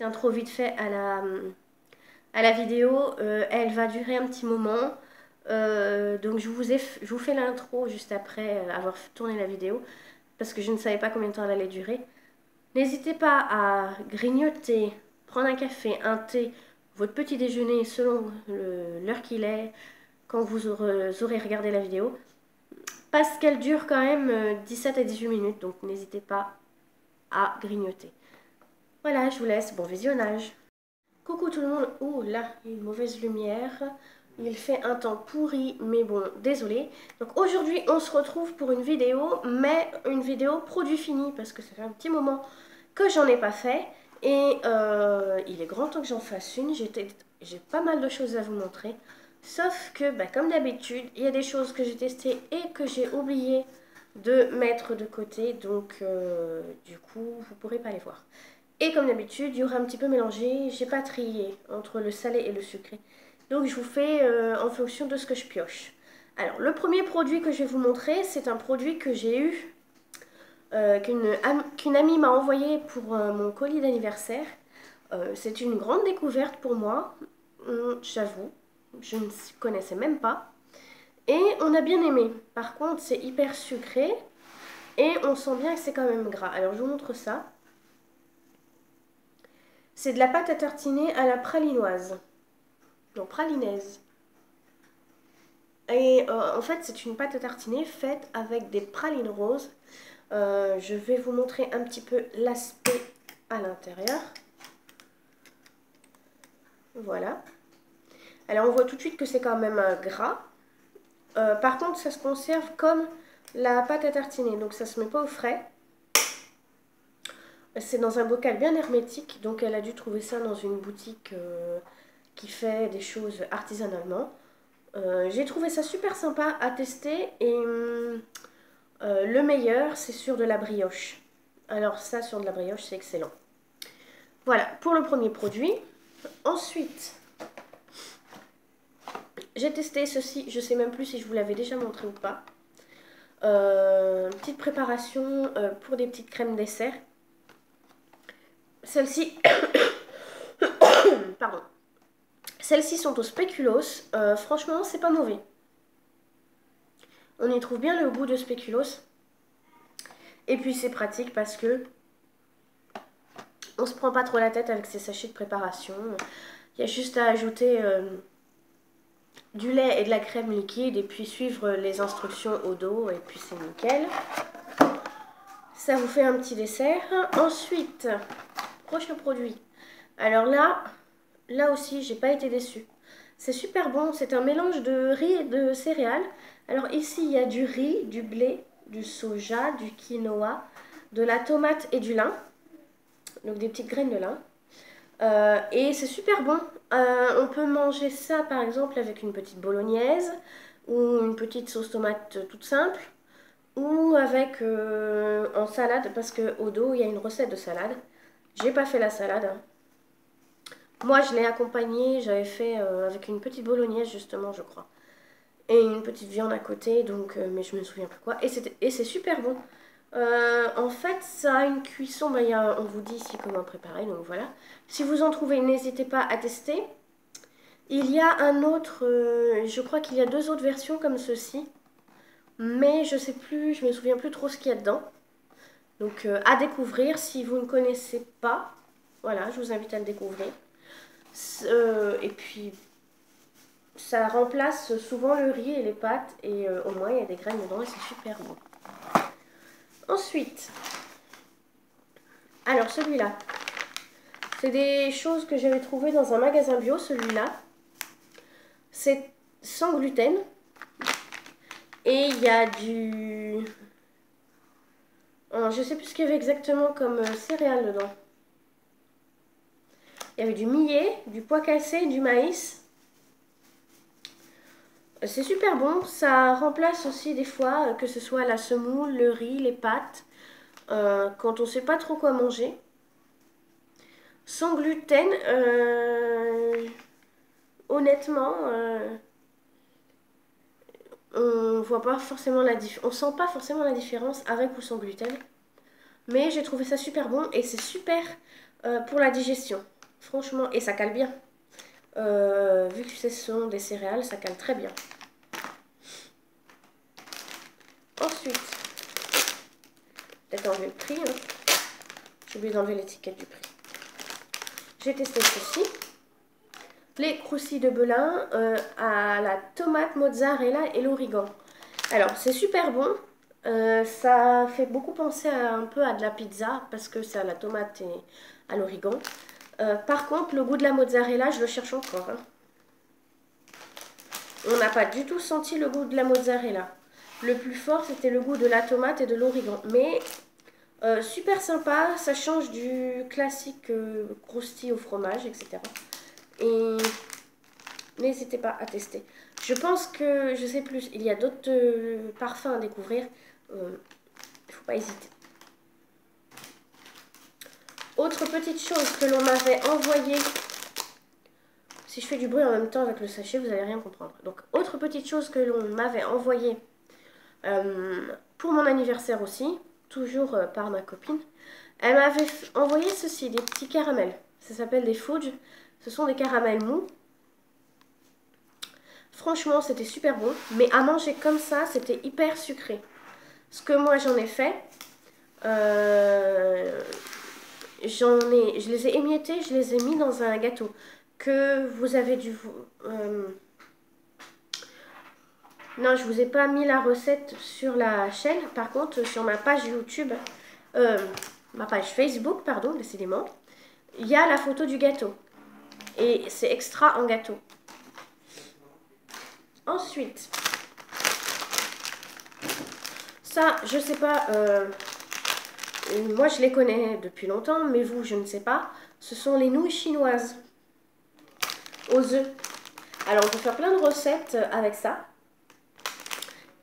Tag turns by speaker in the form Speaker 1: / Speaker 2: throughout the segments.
Speaker 1: petite intro vite fait à la vidéo. Elle va durer un petit moment. Donc je vous fais l'intro juste après avoir tourné la vidéo. Parce que je ne savais pas combien de temps elle allait durer. N'hésitez pas à grignoter, prendre un café, un thé, votre petit déjeuner selon l'heure qu'il est, quand vous aurez regardé la vidéo. Parce qu'elle dure quand même 17 à 18 minutes, donc n'hésitez pas à grignoter. Voilà, je vous laisse, bon visionnage. Coucou tout le monde. Oh là, il y a une mauvaise lumière. Il fait un temps pourri, mais bon, désolé. Donc aujourd'hui, on se retrouve pour une vidéo, mais une vidéo produit fini, parce que ça fait un petit moment que j'en ai pas fait. Et il est grand temps que j'en fasse une. J'ai pas mal de choses à vous montrer. Sauf que, bah, comme d'habitude, il y a des choses que j'ai testées et que j'ai oublié de mettre de côté. Donc, du coup, vous pourrez pas les voir. Et comme d'habitude, il y aura un petit peu mélangé. J'ai pas trié entre le salé et le sucré. Donc, je vous fais en fonction de ce que je pioche. Alors, le premier produit que je vais vous montrer, c'est un produit que j'ai eu, qu'une amie m'a envoyé pour mon colis d'anniversaire. C'est une grande découverte pour moi, j'avoue. Je ne connaissais même pas. Et on a bien aimé. Par contre, c'est hyper sucré. Et on sent bien que c'est quand même gras. Alors, je vous montre ça. C'est de la pâte à tartiner à la pralinoise. Non, pralinaise. Et en fait, c'est une pâte à tartiner faite avec des pralines roses. Je vais vous montrer un petit peu l'aspect à l'intérieur. Voilà. Alors, on voit tout de suite que c'est quand même gras. Par contre, ça se conserve comme la pâte à tartiner. Donc, ça ne se met pas au frais. C'est dans un bocal bien hermétique. Donc, elle a dû trouver ça dans une boutique qui fait des choses artisanalement. J'ai trouvé ça super sympa à tester. Et le meilleur, c'est sur de la brioche. Alors, ça, sur de la brioche, c'est excellent. Voilà, pour le premier produit. Ensuite, j'ai testé ceci, je ne sais même plus si je vous l'avais déjà montré ou pas. Petite préparation pour des petites crèmes dessert. Celles-ci, pardon. Celles-ci sont au spéculoos. Franchement, c'est pas mauvais. On y trouve bien le goût de spéculoos. Et puis c'est pratique parce que on se prend pas trop la tête avec ces sachets de préparation. Il y a juste à ajouter du lait et de la crème liquide et puis suivre les instructions au dos et puis c'est nickel. Ça vous fait un petit dessert. Ensuite, prochain produit. Alors là aussi, j'ai pas été déçue. C'est super bon, c'est un mélange de riz et de céréales. Alors ici, il y a du riz, du blé, du soja, du quinoa, de la tomate et du lin. Donc des petites graines de lin. Et c'est super bon. On peut manger ça par exemple avec une petite bolognaise ou une petite sauce tomate toute simple ou avec en salade parce qu'au dos il y a une recette de salade. J'ai pas fait la salade. Hein. Moi je l'ai accompagnée, j'avais fait avec une petite bolognaise justement je crois. Et une petite viande à côté donc mais je me souviens plus quoi. Et c'est super bon. En fait, ça a une cuisson, bah, on vous dit ici comment préparer, donc voilà. Si vous en trouvez, n'hésitez pas à tester. Il y a un autre, je crois qu'il y a deux autres versions comme ceci. Mais je sais plus, je me souviens plus trop ce qu'il y a dedans. Donc à découvrir, si vous ne connaissez pas, voilà, je vous invite à le découvrir. Et puis, ça remplace souvent le riz et les pâtes, et au moins il y a des graines dedans et c'est super bon. Ensuite, alors celui-là, c'est des choses que j'avais trouvées dans un magasin bio, celui-là. C'est sans gluten. Et il y a du... je sais plus ce qu'il y avait exactement comme céréales dedans. Il y avait du millet, du pois cassé, du maïs. C'est super bon. Ça remplace aussi des fois, que ce soit la semoule, le riz, les pâtes. Quand on ne sait pas trop quoi manger. Sans gluten, honnêtement, on sent pas forcément la différence avec ou sans gluten. Mais j'ai trouvé ça super bon et c'est super pour la digestion. Franchement, et ça cale bien. Vu que ce sont des céréales, ça cale très bien. Ensuite, peut-être enlever le prix. Hein. J'ai oublié d'enlever l'étiquette du prix. J'ai testé ceci. Les croustilles de Belin à la tomate, mozzarella et l'origan. Alors, c'est super bon. Ça fait beaucoup penser un peu à de la pizza parce que c'est à la tomate et à l'origan. Par contre, le goût de la mozzarella, je le cherche encore. Hein. On n'a pas du tout senti le goût de la mozzarella. Le plus fort, c'était le goût de la tomate et de l'origan. Mais super sympa, ça change du classique croustille au fromage, etc. Et n'hésitez pas à tester. Je pense que, je sais plus, il y a d'autres parfums à découvrir. Il ne faut pas hésiter. Autre petite chose que l'on m'avait envoyée. Si je fais du bruit en même temps avec le sachet, vous n'allez rien comprendre. Donc, autre petite chose que l'on m'avait envoyée pour mon anniversaire aussi, toujours par ma copine. Elle m'avait envoyé ceci, des petits caramels. Ça s'appelle des fudge. Ce sont des caramels mous. Franchement, c'était super bon. Mais à manger comme ça, c'était hyper sucré. Ce que moi, j'en ai fait, je les ai émiettés, je les ai mis dans un gâteau que vous avez dû... Non, je vous ai pas mis la recette sur la chaîne. Par contre, sur ma page YouTube, ma page Facebook, pardon, décidément, il y a la photo du gâteau. Et c'est extra en gâteau. Ensuite, ça, je sais pas, moi je les connais depuis longtemps, mais vous, je ne sais pas. Ce sont les nouilles chinoises aux œufs. Alors, on peut faire plein de recettes avec ça.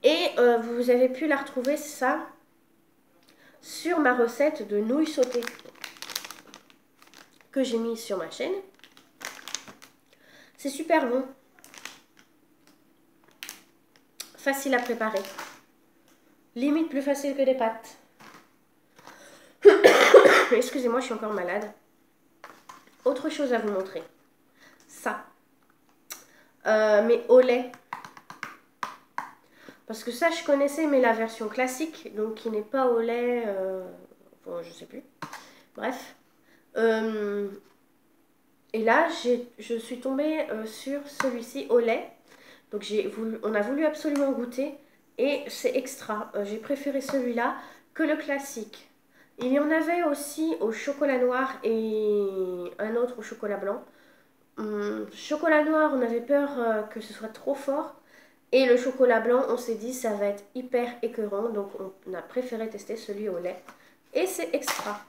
Speaker 1: Et vous avez pu la retrouver, ça, sur ma recette de nouilles sautées que j'ai mis sur ma chaîne. C'est super bon. Facile à préparer. Limite plus facile que des pâtes. Excusez-moi, je suis encore malade. Autre chose à vous montrer. Ça. Mais au lait. Parce que ça, je connaissais, mais la version classique, donc qui n'est pas au lait, bon, je sais plus. Bref. Et là, je suis tombée sur celui-ci au lait. Donc on a voulu absolument goûter et c'est extra. J'ai préféré celui-là que le classique. Il y en avait aussi au chocolat noir et un autre au chocolat blanc. Chocolat noir, on avait peur que ce soit trop fort. Et le chocolat blanc, on s'est dit ça va être hyper écœurant. Donc on a préféré tester celui au lait. Et c'est extra.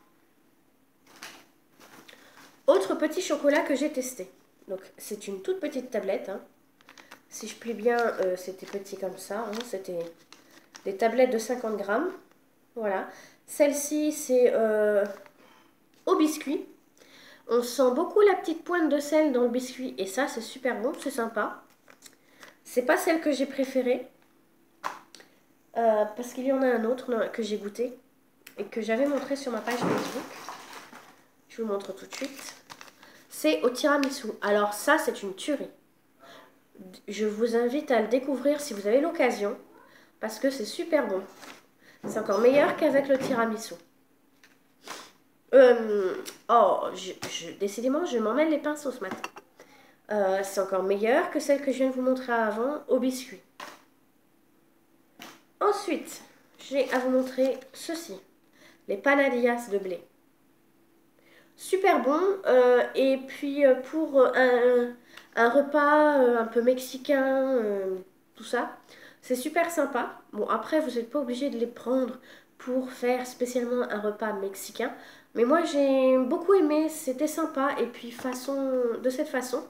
Speaker 1: Autre petit chocolat que j'ai testé. Donc c'est une toute petite tablette. Hein. Si je plie bien, c'était petit comme ça. Hein. C'était des tablettes de 50 grammes. Voilà. Celle-ci, c'est au biscuit. On sent beaucoup la petite pointe de sel dans le biscuit. Et ça, c'est super bon, c'est sympa. C'est pas celle que j'ai préférée. Parce qu'il y en a un autre que j'ai goûté. Et que j'avais montré sur ma page Facebook. Je vous montre tout de suite. C'est au tiramisu. Alors ça, c'est une tuerie. Je vous invite à le découvrir si vous avez l'occasion. Parce que c'est super bon. C'est encore meilleur qu'avec le tiramisu. Décidément, je m'emmêle les pinceaux ce matin. C'est encore meilleur que celle que je viens de vous montrer avant au biscuit. Ensuite, j'ai à vous montrer ceci. Les panadillas de blé. Super bon. Et puis pour un repas un peu mexicain, tout ça, c'est super sympa. Bon, après, vous n'êtes pas obligé de les prendre pour faire spécialement un repas mexicain. Mais moi, j'ai beaucoup aimé, c'était sympa. Et puis, de cette façon,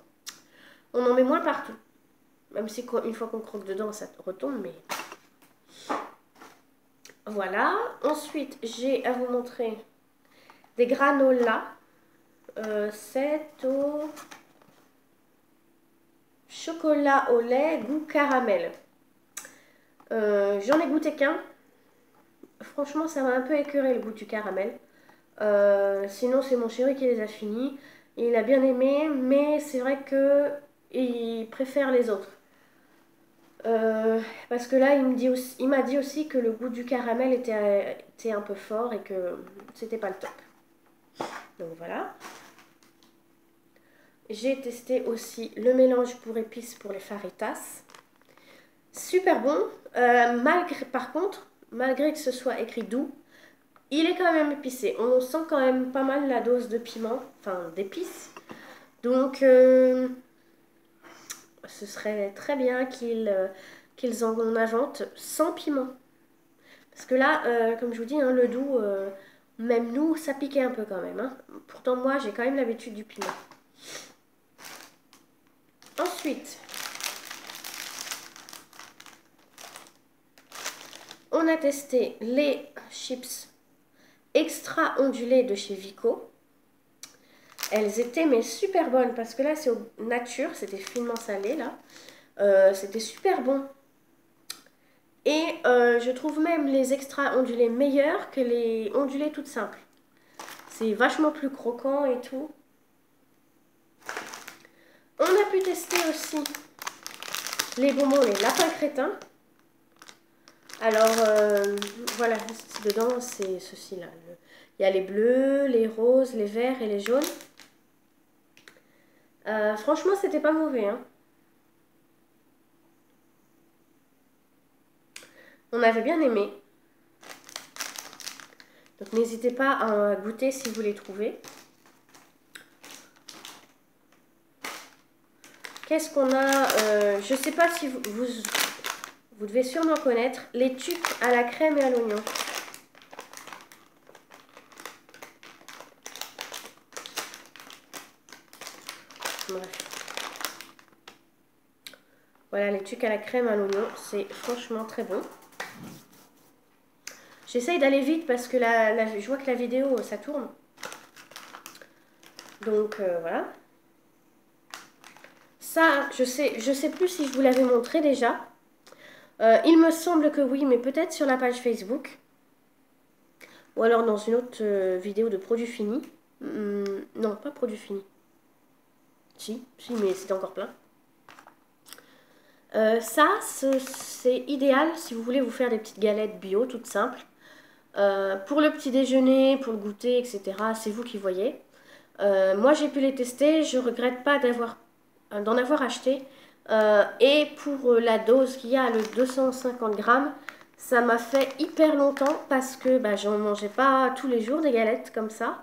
Speaker 1: on en met moins partout. Même si une fois qu'on croque dedans, ça retombe, mais... Voilà. Ensuite, j'ai à vous montrer des granolas. C'est au chocolat au lait goût caramel. J'en ai goûté qu'un. Franchement, ça m'a un peu écœuré le goût du caramel. Sinon, c'est mon chéri qui les a finis. Il a bien aimé, mais c'est vrai que il préfère les autres. Parce que là, il m'a dit aussi que le goût du caramel était un peu fort et que c'était pas le top. Donc voilà. J'ai testé aussi le mélange pour épices pour les faritas. Super bon. Par contre, malgré que ce soit écrit doux, il est quand même épicé. On sent quand même pas mal la dose de piment, enfin d'épices. Donc, ce serait très bien qu'ils en inventent sans piment. Parce que là, comme je vous dis, hein, le doux, même nous, ça piquait un peu quand même. Hein. Pourtant, moi, j'ai quand même l'habitude du piment. Ensuite, on a testé les chips extra ondulées de chez Vico. Elles étaient mais super bonnes parce que là, c'est au nature, c'était finement salé là. C'était super bon. Et je trouve même les extra ondulés meilleurs que les ondulés toutes simples. C'est vachement plus croquant et tout. On a pu tester aussi les bonbons, les lapins crétins. Alors, voilà, dedans, c'est ceci-là. Il y a les bleus, les roses, les verts et les jaunes. Franchement, c'était pas mauvais. Hein. On avait bien aimé. Donc, n'hésitez pas à goûter si vous les trouvez. Qu'est-ce qu'on a je sais pas si vous devez sûrement connaître les tucs à la crème et à l'oignon. Bref. Voilà, les tucs à la crème et à l'oignon, c'est franchement très bon. J'essaye d'aller vite parce que je vois que la vidéo, ça tourne. Donc, voilà. Ça, je sais plus si je vous l'avais montré déjà. Il me semble que oui, mais peut-être sur la page Facebook. Ou alors dans une autre vidéo de produits finis. Non, pas produits finis. Si, mais c'était encore plein. Ça, c'est idéal si vous voulez vous faire des petites galettes bio, toutes simples. Pour le petit déjeuner, pour le goûter, etc. C'est vous qui voyez. Moi, j'ai pu les tester. Je regrette pas d'en avoir acheté. Et pour la dose qu'il y a, le 250 grammes, ça m'a fait hyper longtemps parce que bah, j'en mangeais pas tous les jours des galettes comme ça.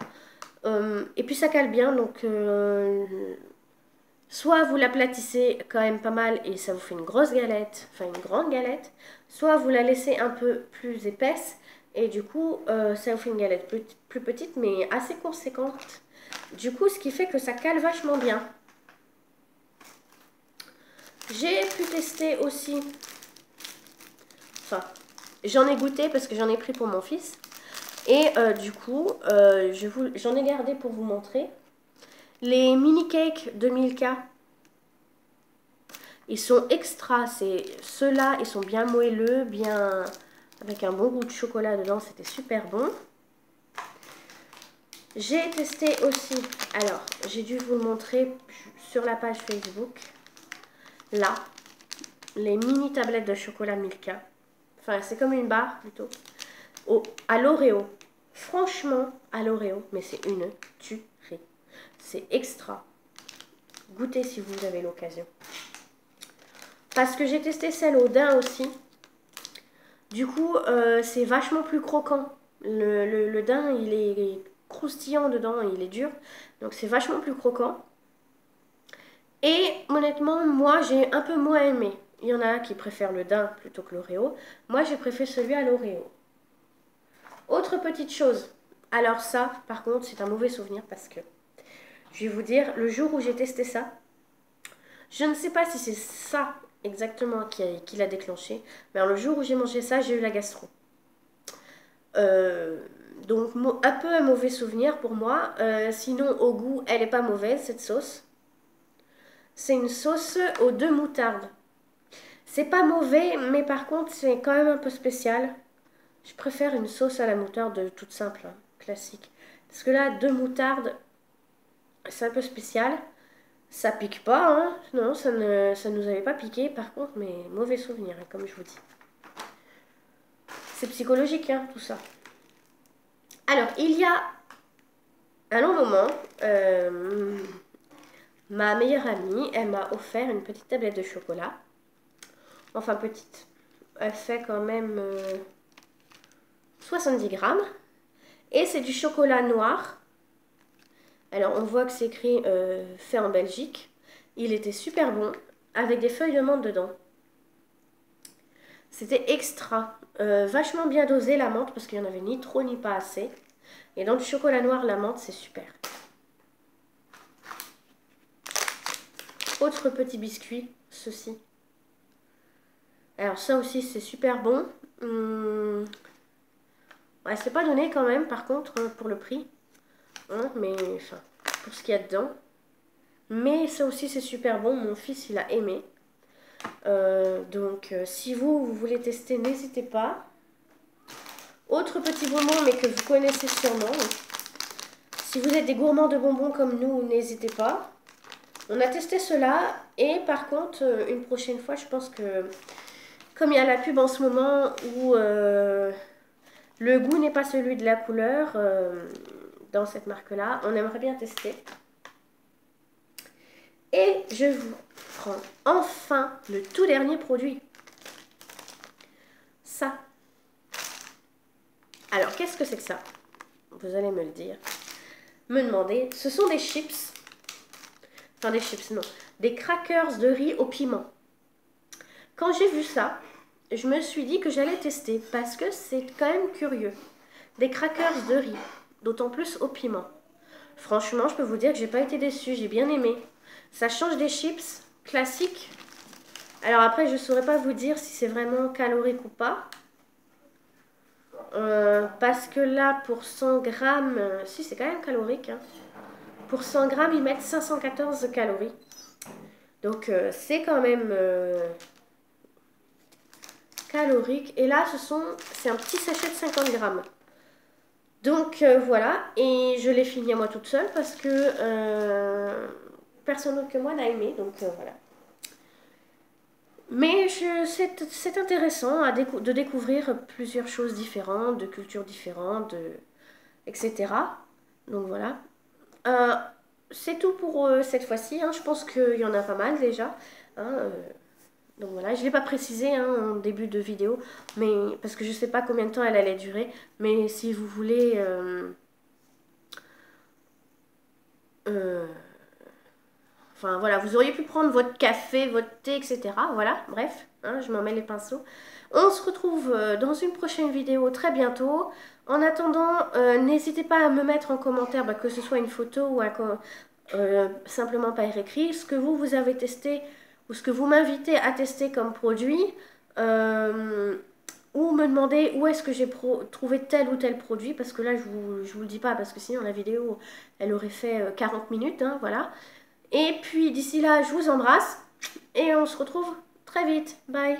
Speaker 1: Et puis ça cale bien, donc soit vous l'aplatissez quand même pas mal et ça vous fait une grosse galette, enfin une grande galette, soit vous la laissez un peu plus épaisse et du coup ça vous fait une galette plus petite mais assez conséquente. Du coup, ce qui fait que ça cale vachement bien. J'ai pu tester aussi, enfin j'en ai goûté parce que j'en ai pris pour mon fils. Et du coup, j'en ai gardé pour vous montrer. Les mini cakes de Milka, ils sont extra. Ceux-là, ils sont bien moelleux, bien avec un bon goût de chocolat dedans. C'était super bon. J'ai testé aussi, alors j'ai dû vous le montrer sur la page Facebook. Là, les mini tablettes de chocolat Milka. Enfin, c'est comme une barre plutôt. À l'Oreo. Franchement, à l'Oreo, mais c'est une tuerie. C'est extra. Goûtez si vous avez l'occasion. Parce que j'ai testé celle au daim aussi. Du coup, c'est vachement plus croquant. Le daim, il est croustillant dedans, il est dur. Donc c'est vachement plus croquant. Et honnêtement, moi, j'ai un peu moins aimé. Il y en a qui préfèrent le daim plutôt que l'Oreo. Moi, j'ai préféré celui à l'Oreo. Autre petite chose. Alors ça, par contre, c'est un mauvais souvenir parce que je vais vous dire, le jour où j'ai testé ça, je ne sais pas si c'est ça exactement qui l'a déclenché, mais alors, le jour où j'ai mangé ça, j'ai eu la gastro. Donc un peu un mauvais souvenir pour moi. Sinon, au goût, elle n'est pas mauvaise, cette sauce. C'est une sauce aux 2 moutardes. C'est pas mauvais, mais par contre, c'est quand même un peu spécial. Je préfère une sauce à la moutarde toute simple, hein, classique. Parce que là, 2 moutardes, C'est un peu spécial. Ça pique pas, hein. Non, ça nous avait pas piqué. Par contre, mais mauvais souvenir, hein, comme je vous dis. C'est psychologique, hein, tout ça. Alors, il y a un long moment, ma meilleure amie, elle m'a offert une petite tablette de chocolat. Enfin, petite. Elle fait quand même 70 grammes. Et c'est du chocolat noir. Alors, on voit que c'est écrit fait en Belgique. Il était super bon, avec des feuilles de menthe dedans. C'était extra. Vachement bien dosé la menthe, parce qu'il n'y en avait ni trop ni pas assez. Et dans le chocolat noir, la menthe, c'est super. Autre petit biscuit, ceci. Alors ça aussi, c'est super bon. Ouais, c'est pas donné quand même, par contre, pour le prix. Hein, mais, enfin, pour ce qu'il y a dedans. Mais ça aussi, c'est super bon. Mon fils, il a aimé. Donc, si vous voulez tester, n'hésitez pas. Autre petit bonbon, mais que vous connaissez sûrement. Si vous êtes des gourmands de bonbons comme nous, n'hésitez pas. On a testé cela. Et par contre, une prochaine fois, je pense que... Comme il y a la pub en ce moment où le goût n'est pas celui de la couleur dans cette marque-là, on aimerait bien tester. Et je vous prends enfin le tout dernier produit. Ça. Alors, qu'est-ce que c'est que ça? Vous allez me le dire. Me demander. Ce sont des chips. Enfin, des chips, non. Des crackers de riz au piment. Quand j'ai vu ça, je me suis dit que j'allais tester parce que c'est quand même curieux. Des crackers de riz, d'autant plus au piment. Franchement, je peux vous dire que j'ai pas été déçue, j'ai bien aimé. Ça change des chips classiques. Alors après, je saurais pas vous dire si c'est vraiment calorique ou pas. Parce que là, pour 100 grammes, si c'est quand même calorique. Hein. Pour 100 grammes, ils mettent 514 calories. Donc c'est quand même calorique. Et là, c'est un petit sachet de 50 grammes. Donc voilà, et je l'ai fini à moi toute seule parce que personne d'autre que moi n'a aimé, donc voilà. Mais c'est intéressant de découvrir plusieurs choses différentes, de cultures différentes, etc. Donc voilà. C'est tout pour cette fois-ci, hein. Je pense qu'il y en a pas mal déjà. Hein, donc voilà, je ne l'ai pas précisé hein, en début de vidéo, mais parce que je ne sais pas combien de temps elle allait durer. Mais si vous voulez... enfin voilà, vous auriez pu prendre votre café, votre thé, etc. Voilà, bref, hein, je m'en mets les pinceaux. On se retrouve dans une prochaine vidéo très bientôt. En attendant, n'hésitez pas à me mettre en commentaire, que ce soit une photo ou simplement par écrit, ce que vous avez testé ou ce que vous m'invitez à tester comme produit. Ou me demander où est-ce que j'ai trouvé tel ou tel produit, parce que là je vous le dis pas, parce que sinon la vidéo elle aurait fait 40 minutes, hein, voilà. Et puis d'ici là, je vous embrasse et on se retrouve très vite. Bye!